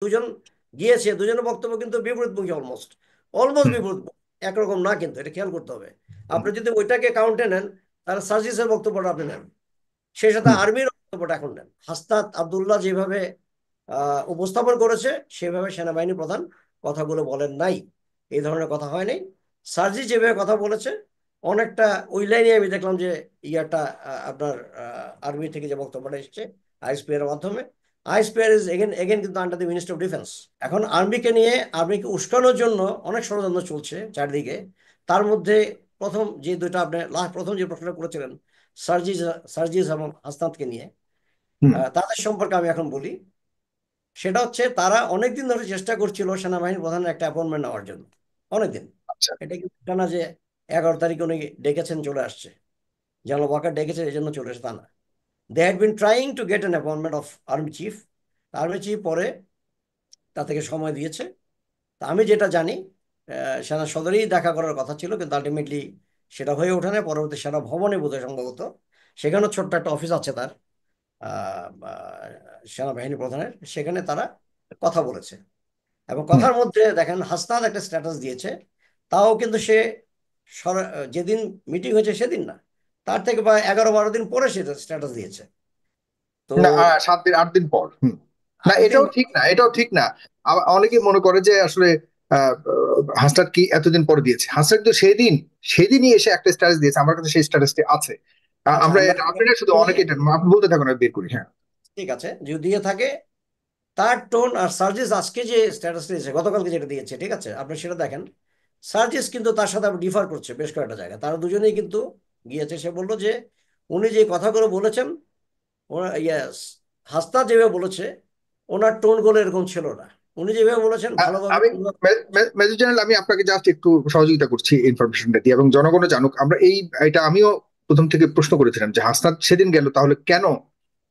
দুজন গিয়েছে, দুজনের বক্তব্য কিন্তু বিপরীতমুখী, অলমোস্ট অলমোস্ট হুম, বিপরীত, একরকম না, কিন্তু এটা খেয়াল করতে হবে। হুম, আপনি যদি ওইটাকে কাউন্টে নেন, তাহলে সার্জিসের বক্তব্যটা আপনি নেন, সেই সাথে হুম, আর্মির বক্তব্যটা এখন নেন। হাসনাত আবদুল্লাহ যেভাবে উপস্থাপন করেছে, সেভাবে সেনাবাহিনী প্রধান কথাগুলো বলেন নাই, এই ধরনের কথা হয় নাই। সার্জি যেভাবে কথা বলেছে, অনেকটা ওই লাইনে আমি দেখলাম যে ইয়াটা আপনার আর্মি থেকে যে বক্তব্যটা এসেছে আইএসপি এর মাধ্যমে। আইএসপিআর ইজ এগেন এগেন কিন্তু under the ministry of defence. এখন আর্মিকে নিয়ে, আর্মিকে উস্কানোর জন্য অনেক ষড়যন্ত্র চলছে চারদিকে। তার মধ্যে প্রথম যে দুইটা আপনি লাস্ট প্রথম যে প্রশ্নটা করেছিলেন, সার্জিস সার্জিস এবং হাসনাতকে নিয়ে, হুম। তাদের সম্পর্কে আমি এখন বলি। সেটা হচ্ছে, তারা অনেকদিন ধরে চেষ্টা করছিল সেনাবাহিনী প্রধানের একটা অ্যাপয়েন্টমেন্ট নেওয়ার জন্য, অনেকদিন। আচ্ছা। এটা কিন্তু এটা না যে 11 তারিখে উনি ডেকেছেন চলে আসছে, জেনারেল ওয়াকার ডেকেছে এই জন্য চলে এসে, তা না। They had been trying to get an appointment of army chief. Army chief পরে তা থেকে সময় দিয়েছে। তা আমি যেটা জানি, সেনা সদরেই দেখা করার কথা ছিল, কিন্তু আলটিমেটলি সেটা হয়ে ওঠে না। পরবর্তী সেনা ভবনে বোধহয় সম্ভবত, সেখানেও ছোট্ট একটা অফিস আছে তার, সেনাবাহিনী প্রধানের, সেখানে তারা কথা বলেছে। এবং হুম। কথার মধ্যে দেখেন হাসনাত একটা স্ট্যাটাস দিয়েছে, তাও কিন্তু সে যেদিন মিটিং হয়েছে সেদিন না, তার থেকে বা 11-12 দিন পরে সে স্ট্যাটাস দিয়েছে। তো না, 7 দিন 8 দিন পর। হুম। না, 8 দিন। এটাও ঠিক না, এটাও ঠিক না। অনেকে মনে করে যে আসলে হাসনাত কি এতদিন পরে দিয়েছে? হাসনাত তো সেদিনই এসে একটা স্ট্যাটাস দিয়েছে, আমার কাছে সেই স্ট্যাটাসটি আছে। আচ্ছা, আমরা আমরা আপনি না শুধু অনেকে আপনি বলতে থাকুন, আমি বের করি। হ্যাঁ। ঠিক আছে, যদি দিয়ে থাকে তার টোন আর সার্জিস আজকে যে স্ট্যাটাস দিয়েছে, গতকালকে যেটা দিয়েছে, ঠিক আছে, আপনি সেটা দেখেন। সার্জিস কিন্তু তার সাথে ডিফার করছে বেশ কয়েকটা জায়গায়, তারা দুজনেই কিন্তু গিয়েছে। সে বললো যে উনি যে কথাগুলো বলেছেন, ইয়াস, হাসনা যেভাবে বলেছে, ওনার টোন গুলো এরকম ছিল না। উনি যেভাবে বলেছেন ভালোভাবে আমি মেজর জেনারেল, আমি আপনাকে জাস্ট একটু সহযোগিতা করছি ইনফরমেশনটা দিয়ে, এবং জনগণও জানুক। আমরা এটা আমিও প্রথম থেকে প্রশ্ন করেছিলাম যে হাসনাত সেদিন গেল, তাহলে কেন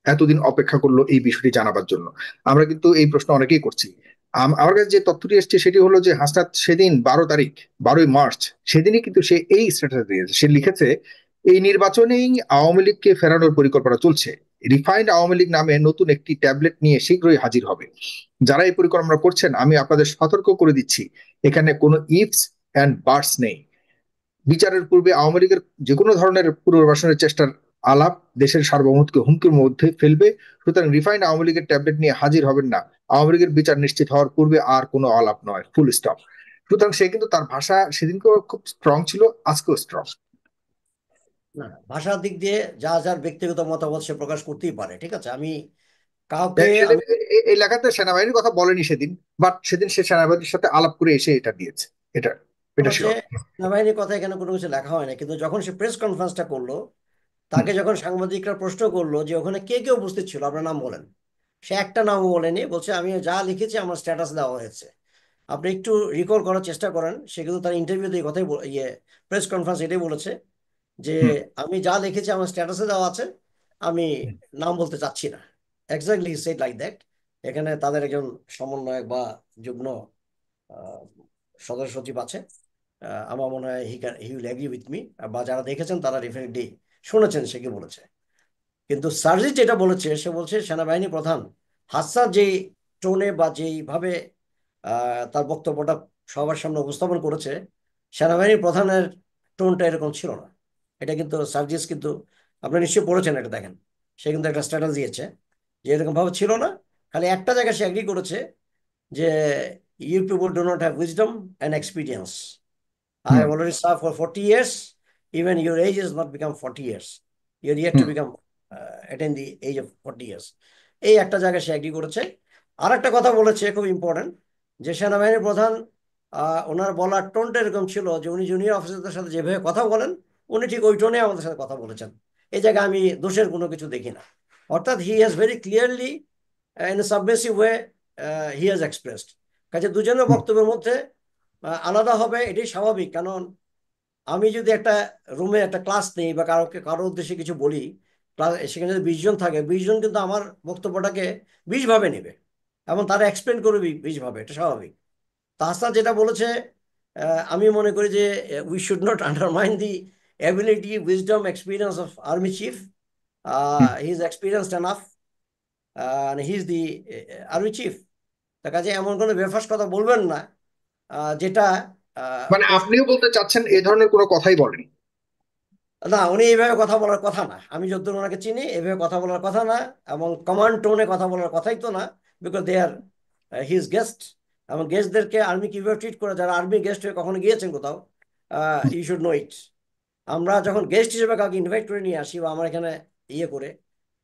এতদিন অপেক্ষা করলো এই বিষয়টি জানাবার জন্য। আমরা কিন্তু এই প্রশ্ন অনেকেই করছি। আমার কাছে যে তথ্যটি এসেছে সেটি হলো যে হাসনাত সেদিন 12 তারিখ, 12ই মার্চ, সেদিনই কিন্তু সে এই স্ট্যাটাস দিয়েছে। সে লিখেছে, এই নির্বাচনেই আওয়ামী লীগকে ফেরানোর পরিকল্পনা চলছে। রিফাইন্ড আওয়ামী লীগ নামে নতুন একটি ট্যাবলেট নিয়ে শীঘ্রই হাজির হবে। যারা এই পরিকল্পনা করছেন, আমি আপনাদের সতর্ক করে দিচ্ছি, এখানে কোনো ইফস অ্যান্ড বাটস নেই। বিচারের পূর্বে আওয়ামী লীগের যে কোনো ধরনের পুনর্বাসনের চেষ্টার আলাপ দেশের সার্বভৌমত্বকে হুমকির মধ্যে ফেলবে। সুতরাং রিফাইন্ড আওয়ামী লীগের ট্যাবলেট নিয়ে হাজির হবেন না। আওয়ামী লীগের বিচার নিশ্চিত হওয়ার পূর্বে আর কোনো আলাপ নয়, ফুল স্টপ। সুতরাং সে কিন্তু তার ভাষা সেদিনকেও খুব স্ট্রং ছিল, আজকেও স্ট্রং। না, ভাষার দিক দিয়ে যা যার ব্যক্তিগত মতামত সে প্রকাশ করতেই পারে, ঠিক আছে। আমি কাউকে সেদিন আমি এই লেখাতে সেনাবাহিনীর কথা বলেনি সেদিন, বাট সেদিন সে সেনাবাহিনীর সাথে আলাপ করে এসে এটা দিয়েছে। এটা এটা হচ্ছে, শিওর। সেনাবাহিনীর কথা এখানে কোনো কিছু লেখা হয় না, কিন্তু যখন সে প্রেস কনফারেন্সটা করলো, হুম, তাকে যখন সাংবাদিকরা প্রশ্ন করলো যে ওখানে কে কে উপস্থিত ছিল, আপনার নাম বলেন, সে একটা নামও বলেনি, বলছে আমি যা লিখেছি আমার স্ট্যাটাস দেওয়া হয়েছে। আপনি একটু রিকল করার চেষ্টা করেন, সে কিন্তু তার ইন্টারভিউতে এই কথাই প্রেস কনফারেন্স এটাই বলেছে যে হুম, আমি যা লিখেছি আমার স্ট্যাটাসে দেওয়া আছে, আমি হুম, নাম বলতে চাচ্ছি না। Exactly set like that. এখানে তাদের একজন সমন্বয়ক বা যুগ্ম আহ, সদস্য সচিব আছে, আমার মনে হয় he will agree with me, বা যারা দেখেছেন তারা ডেফিনেটলি শুনেছেন সে কি বলেছে। কিন্তু সার্জিস যেটা বলেছে, সে বলছে সেনাবাহিনী প্রধান হাসসান যেই টোনে বা যেইভাবে তার বক্তব্যটা সবার সামনে উপস্থাপন করেছে, সেনাবাহিনী প্রধানের টোনটা এরকম ছিল না। এটা কিন্তু সার্জিস কিন্তু, আপনি নিশ্চয়ই পড়েছেন, এটা দেখেন, সে কিন্তু একটা স্ট্যাটাস দিয়েছে যে এরকম ভাবে ছিল না। খালি একটা জায়গায় সে এগ্রি করেছে যে you people do not have wisdom and experience. I hmm, have already served for 40 years. Even your age has not become 40 years. You're yet to hmm, become, attain the age of 40 years. এই একটা জায়গায় সে agree করেছে। আর একটা কথা বলেছে খুব important, যে সেনাবাহিনীর প্রধান, ওনার বলার টোনটা এরকম ছিল যে উনি জুনিয়র অফিসারদের সাথে যেভাবে কথা বলেন, উনি ঠিক ওই টোনে আমাদের সাথে কথা বলেছেন। এই জায়গায় আমি দোষের কোনো কিছু দেখি না। অর্থাৎ he has very clearly in submissive way he has expressed. কাজে দুজনের হুম, বক্তব্যের মধ্যে আলাদা হবে, এটাই স্বাভাবিক। কারণ আমি যদি একটা রুমে একটা ক্লাস নেই বা কারো উদ্দেশ্যে কিছু বলি, সেখানে যদি 20 জন থাকে, 20 জন কিন্তু আমার বক্তব্যটাকে 20 ভাবে নেবে, এবং তারা এক্সপ্লেন করবে 20 ভাবে, এটা স্বাভাবিক। তাছাড়া যেটা বলেছে, আমি মনে করি যে we should not undermine the ability, wisdom, experience of army chief. Hmm, he is experienced enough, he is the army chief. তার কাছে এমন কোনো বেফাস কথা বলবেন না যেটা মানে কষ্ট। আপনিও বলতে চাচ্ছেন এই ধরনের কোনো কথাই বলেনি? না, উনি এইভাবে কথা বলার কথা না, আমি যতদূর ওনাকে চিনি এইভাবে কথা বলার কথা না, এবং কমান্ড টোনে কথা বলার কথাই তো না। Because they are his guest, এবং গেস্টদেরকে আর্মি কিভাবে ট্রিট করে, যারা আর্মি গেস্ট হয়ে কখনো গিয়েছেন কোথাও, ইউ শুড নো ইট। আমরা যখন গেস্ট হিসেবে কাউকে ইনভাইট করে নিয়ে আসি বা আমার এখানে ইয়ে করে,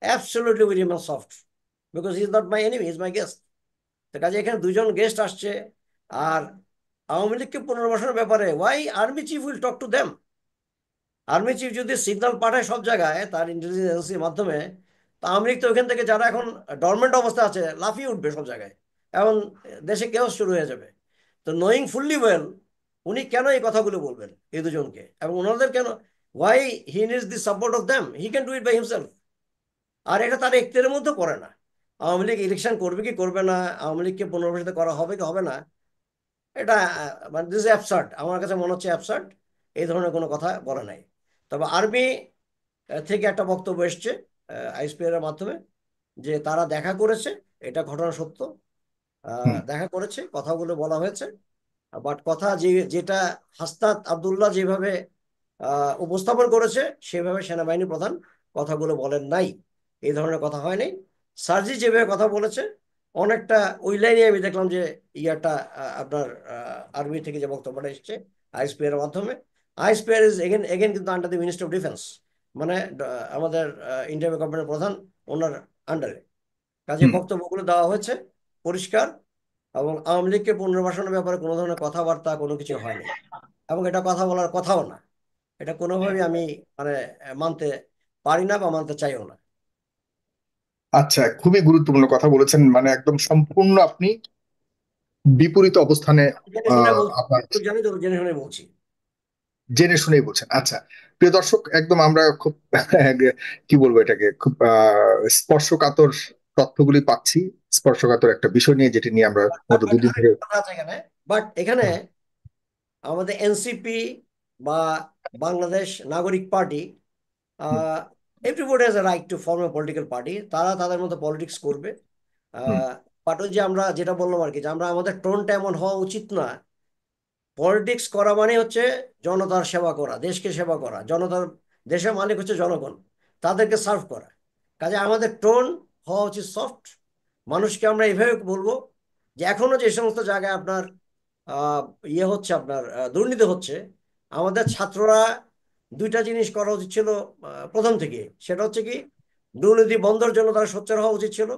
absolutely we remain soft, because he is not my enemy, is my guest. তো কাজে এখানে দুজন গেস্ট আসছে, আর আওয়ামী লীগকে পুনর্বাসনের ব্যাপারে why army chief will talk to them? Army chief যদি সিগন্যাল পাঠায় সব জায়গায় তার ইন্টেলিজেন্স এজেন্সির মাধ্যমে, তা আওয়ামী লীগ তো ওখান থেকে যারা এখন ডরমেন্ট অবস্থা আছে লাফিয়ে উঠবে সব জায়গায়, এখন দেশে কেওস শুরু হয়ে যাবে। তো নোয়িং ফুললি ওয়েল উনি কেন এই কথাগুলো বলবেন এই দুজনকে, এবং ওনাদের কেন, why he needs the support of them? He can do it by himself. আর এটা তার এখতিয়ারের মধ্যে পড়ে না। আওয়ামী লীগ ইলেকশন করবে কি করবে না, আওয়ামী লীগকে পুনর্বাসিত করা হবে কি হবে না, এটা মানে দিস অ্যাবসার্ড, আমার কাছে মনে হচ্ছে অ্যাবসার্ড। এই ধরনের কোনো কথা বলে নাই। তবে আর্মি থেকে একটা বক্তব্য এসছে আইএসপিআর এর মাধ্যমে, যে তারা দেখা করেছে, এটা ঘটনা সত্য, হুম। দেখা করেছে, কথাগুলো বলা হয়েছে। বাট কথা যেটা হাসনাত আব্দুল্লাহ যেভাবে উপস্থাপন করেছে, সেভাবে সেনাবাহিনী প্রধান কথাগুলো বলেন নাই, এই ধরনের কথা হয় নাই। সার্জি যেভাবে কথা বলেছে অনেকটা ওই লাইনে আমি দেখলাম যে ইয়াটা আপনার আর্মি থেকে যে বক্তব্যটা এসছে আইএসপি এর মাধ্যমে। আইএসপিআর ইজ এগেন এগেন কিন্তু under the minister of defence, মানে আমাদের ইন্ডিয়ান গভর্নমেন্টের প্রধান, ওনার আন্ডারে। কাজে হুম। বক্তব্যগুলো দেওয়া হয়েছে পরিষ্কার, এবং আওয়ামী লীগকে পুনর্বাসনের ব্যাপারে কোনো ধরনের কথাবার্তা কোনো কিছু হয়নি, এবং এটা কথা বলার কথাও না। এটা কোনোভাবেই আমি মানে মানতে পারি না বা মানতে চাইও না। আচ্ছা, খুবই গুরুত্বপূর্ণ কথা বলেছেন, মানে একদম সম্পূর্ণ আপনি বিপরীত অবস্থানে জেনে শুনে বলছি, আপনার জানি তো, জেনে শুনে বলছি। জেনে শুনেই বলছেন। আচ্ছা, প্রিয় দর্শক, একদম আমরা খুব কি বলবো এটাকে, খুব স্পর্শকাতর তথ্যগুলি পাচ্ছি, স্পর্শকাতর একটা বিষয় নিয়ে, যেটি নিয়ে আমরা গত বাট দুদিন ধরে। আরেকটা কথা আছে এখানে, বাট এখানে আমাদের এনসিপি বা বাংলাদেশ নাগরিক party, hmm. Everybody has a right to form a political party, তারা তাদের মতো পলিটিক্স করবে। হুম। বাট ওই যে আমরা যেটা বললাম আর কি, যে আমরা আমাদের টোনটা এমন হওয়া উচিত না। পলিটিক্স করা মানে হচ্ছে জনতার সেবা করা, দেশকে সেবা করা, জনতার, দেশের মালিক হচ্ছে জনগণ, তাদেরকে সার্ভ করা। কাজে আমাদের টোন হওয়া উচিত সফট। মানুষকে আমরা এইভাবে বলবো যে এখনো যে সমস্ত জায়গায় আপনার আহ, ইয়ে হচ্ছে, আপনার দুর্নীতি হচ্ছে, আমাদের ছাত্ররা দুইটা জিনিস করা উচিত ছিল প্রথম থেকে। সেটা হচ্ছে কি, দুর্নীতি বন্ধের জন্য তারা সোচ্চার হওয়া উচিত ছিল।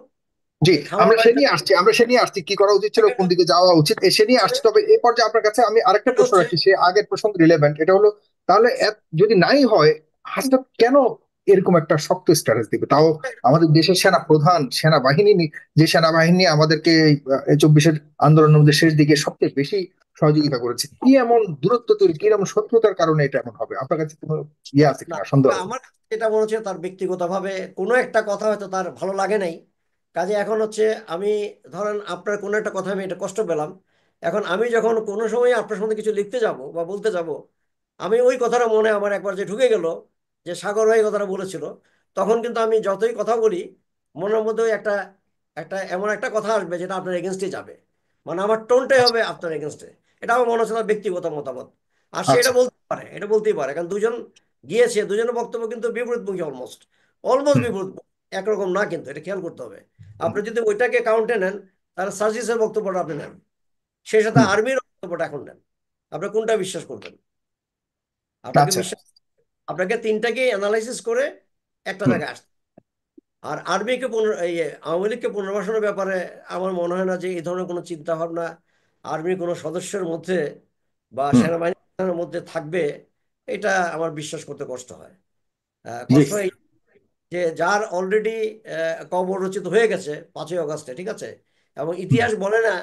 জি, এই খামার আমরা সে বাড়িতে নিয়ে আসছি, কি করা উচিত ছিল, কোন দিকে যাওয়া উচিত, সে নিয়ে আসছি। তবে এই পর্যায়ে আপনার কাছে আমি আরেকটা প্রশ্ন হচ্ছে, রাখি, সে আগের প্রসঙ্গ রিলেভেন্ট। এটা হলো, তাহলে যদি নাই হয়, হাসনাত কেন এরকম একটা শক্ত স্ট্যাটাস দিবে, তাও আমাদের দেশের সেনা প্রধান, সেনাবাহিনী যে সেনাবাহিনী আমাদেরকে 24-এর আন্দোলনের মধ্যে শেষ দিকে সবচেয়ে বেশি সহযোগিতা করেছে, কি এমন দূরত্ব তৈরি, কি এমন শত্রুতার কারণে এটা এমন হবে? আপনার কাছে কোনো ইয়ে আছে না, কিনা, সন্দেহ আছে? আমার কাছে যেটা মনে হচ্ছে তার ব্যক্তিগতভাবে কোনো একটা কথা হয়তো তার ভালো লাগে নাই। কাজে এখন হচ্ছে, আমি ধরেন আপনার কোনো একটা কথা আমি এটা কষ্ট পেলাম, এখন আমি যখন কোনো সময় আপনার সঙ্গে কিছু লিখতে যাব বা বলতে যাব, আমি ওই কথাটা মনে আমার একবার যে ঢুকে গেল, যে সাগর ভাই কথাটা বলেছিল, তখন কিন্তু আমি যতই কথা বলি মনের মধ্যে ওই একটা একটা এমন একটা কথা আসবে যেটা আপনার এগেনস্টে যাবে, মানে আমার টোনটাই আচ্ছা। হবে আপনার এগেনস্টে। এটা আমার মনে হচ্ছে তার ব্যক্তিগত মতামত। আর সে এটা আচ্ছা। বলতে পারে, এটা বলতেই পারে, কারণ দুজন গিয়েছে, দুজনের বক্তব্য কিন্তু বিপরীতমুখী, অলমোস্ট অলমোস্ট হুম। বিপরীত, একরকম না, কিন্তু এটা খেয়াল করতে হবে। হুম। আপনি যদি ওইটাকে কাউন্টে নেন, তাহলে সার্জিসের বক্তব্যটা আপনি নেন, সেই সাথে হুম। আর্মির বক্তব্যটা এখন নেন, আপনি কোনটা বিশ্বাস করবেন? আপনাকে আচ্ছা। বিশ্বাস, আপনাকে তিনটাকে অ্যানালাইসিস করে একটা হুম। জায়গায় আসতে। আর আর্মিকে এই আওয়ামী লীগকে পুনর্বাসনের ব্যাপারে আমার মনে হয় না যে এই ধরনের কোনো চিন্তা ভাবনা আর্মির কোনো সদস্যের মধ্যে বা হুম। সেনাবাহিনীর মধ্যে থাকবে, এটা আমার বিশ্বাস করতে কষ্ট হয়। জি। কষ্ট হয় যে যার অলরেডি কবর রচিত হয়ে গেছে 5ই আগস্টে, ঠিক আছে, এবং হুম। ইতিহাস বলে না,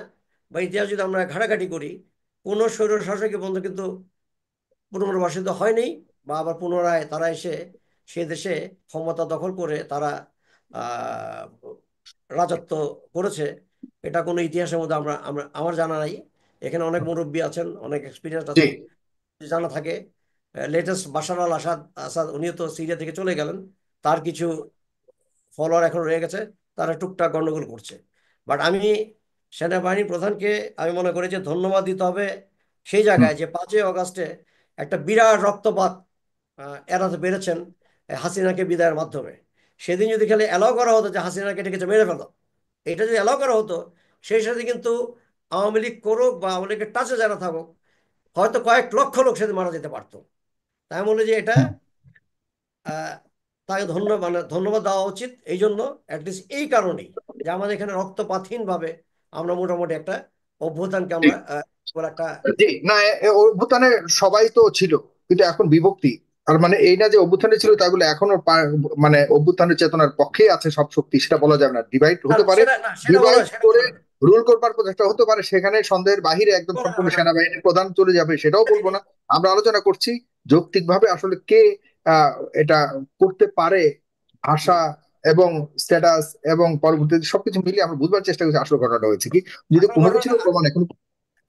বা ইতিহাস যদি আমরা ঘাটাঘাটি করি, কোনো স্বৈর শাসকই বন্ধু কিন্তু পুনর্বাসিত হয়নি, বা আবার পুনরায় তারা এসে সে দেশে ক্ষমতা দখল করে তারা আহ, রাজত্ব করেছে। এটা কোনো ইতিহাসের মধ্যে আমরা আমরা আমার জানা নাই। এখানে অনেক মুরব্বী আছেন, অনেক এক্সপিরিয়েন্স জি। আছেন, জানা থাকে। লেটেস্ট বাশার আল আসাদ, উনিও তো সিরিয়া থেকে চলে গেলেন, তার কিছু ফলোয়ার এখন রয়ে গেছে, তারা টুকটাক গন্ডগোল করছে। বাট আমি সেনাবাহিনী প্রধানকে আমি মনে করি যে ধন্যবাদ দিতে হবে সেই হুম, জায়গায় যে 5ই আগস্টে একটা বিরাট রক্তপাত এড়াতে পেরেছেন হাসিনাকে বিদায়ের মাধ্যমে। সেদিন যদি খালি অ্যালাউ করা হতো যে হাসিনাকে ডেকেছে মেরে ফেলো, এটা যদি অ্যালাউ করা হতো, সেই সাথে কিন্তু আওয়ামী লীগ করুক বা আওয়ামী লীগের টাচে যারা থাকুক, হয়তো কয়েক লক্ষ লোক সেদিন মারা যেতে পারতো। তাই আমি বলি যে এটা হুম। আহ, তাকে ধন্যবাদ দেওয়া উচিত এই জন্য, অ্যাটলিস্ট এই কারণেই যে আমাদের এখানে রক্তপাতহীন ভাবে আমরা মোটামুটি একটা অভ্যুত্থানকে আমরা বলে একটা। জি না, অভ্যুত্থানে সবাই তো ছিল, কিন্তু এখন বিভক্তি। আর মানে এই না যে অভ্যুত্থানে ছিল তাই বলে এখনো মানে অভ্যুত্থানের চেতনার পক্ষেই আছে সব শক্তি, সেটা বলা যাবে না। ডিভাইড না হতে না, পারে, সেটা না, সেটা বলা ডিভাইড সেটা করে বলা যাবে রুল করবার প্রচেষ্টা হতে পারে, সেখানে সন্দেহের বাহিরে একদম বলা সম্পূর্ণ যাবে না। সেনাবাহিনীর প্রধান চলে যাবে সেটাও বলবো না। আমরা আলোচনা করছি যৌক্তিকভাবে আসলে কে আহ এটা করতে পারে, ভাষা হুম। এবং স্ট্যাটাস এবং পরবর্তীতে সবকিছু মিলিয়ে আমরা বুঝবার চেষ্টা করছি আসলে ঘটনাটা হয়েছে কি। যদি আসলে কোনো ঘটনাটা কিছুর প্রমাণ এখন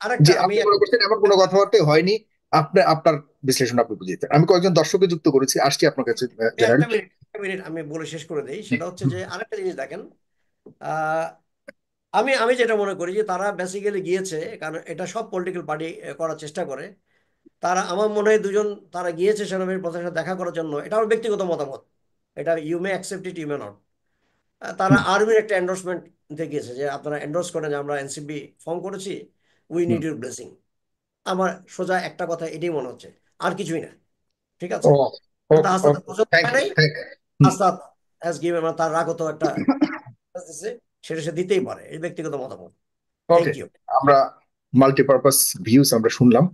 আরেকটা যে আমি আপনি মনে করছেন এমন কোনো কথাবার্তা হয়নি, আপনি আপনার বিশ্লেষণ আপনি বুঝিয়েছেন। আমি কয়েকজন দর্শককে যুক্ত করেছি, আসছি আপনার কাছে জেনারেল। একটা মিনিট আমি বলে শেষ করে দিই। সেটা হচ্ছে যে আরেকটা জিনিস দেখেন, আহ, আমি আমি যেটা মনে করি যে তারা বেসিক্যালি গিয়েছে, কারণ এটা সব পলিটিক্যাল পার্টি করার চেষ্টা করে। তারা আমার মনে হয় দুজন তারা গিয়েছে সেনাবাহিনীর প্রধানের সাথে দেখা করার জন্য, এটা আমার ব্যক্তিগত মতামত, এটা you may accept it, you may not. তারা আর্মির একটা এন্ডোর্সমেন্ট দিতে গিয়েছে যে আপনারা এন্ডোর্স করেন যে আমরা এনসিপি ফর্ম করেছি, উই নিড ইউর ব্লেসিং। আমার সোজা একটা কথা এটাই মনে হচ্ছে, আর কিছুই না। ঠিক আছে, ও, কিন্তু ওকে আস্তে ওকে, পছন্দ থ্যাংক হয় ইউ, নাই। Thank you. আস্তে হ্যাজ গিভেন, তার রাগত একটা message দিছে, সেটা সে দিতেই পারে, এই ব্যক্তিগত মতামত। ওকে, থ্যাংক ইউ। আমরা মাল্টিপারপাস ভিউজ আমরা শুনলাম।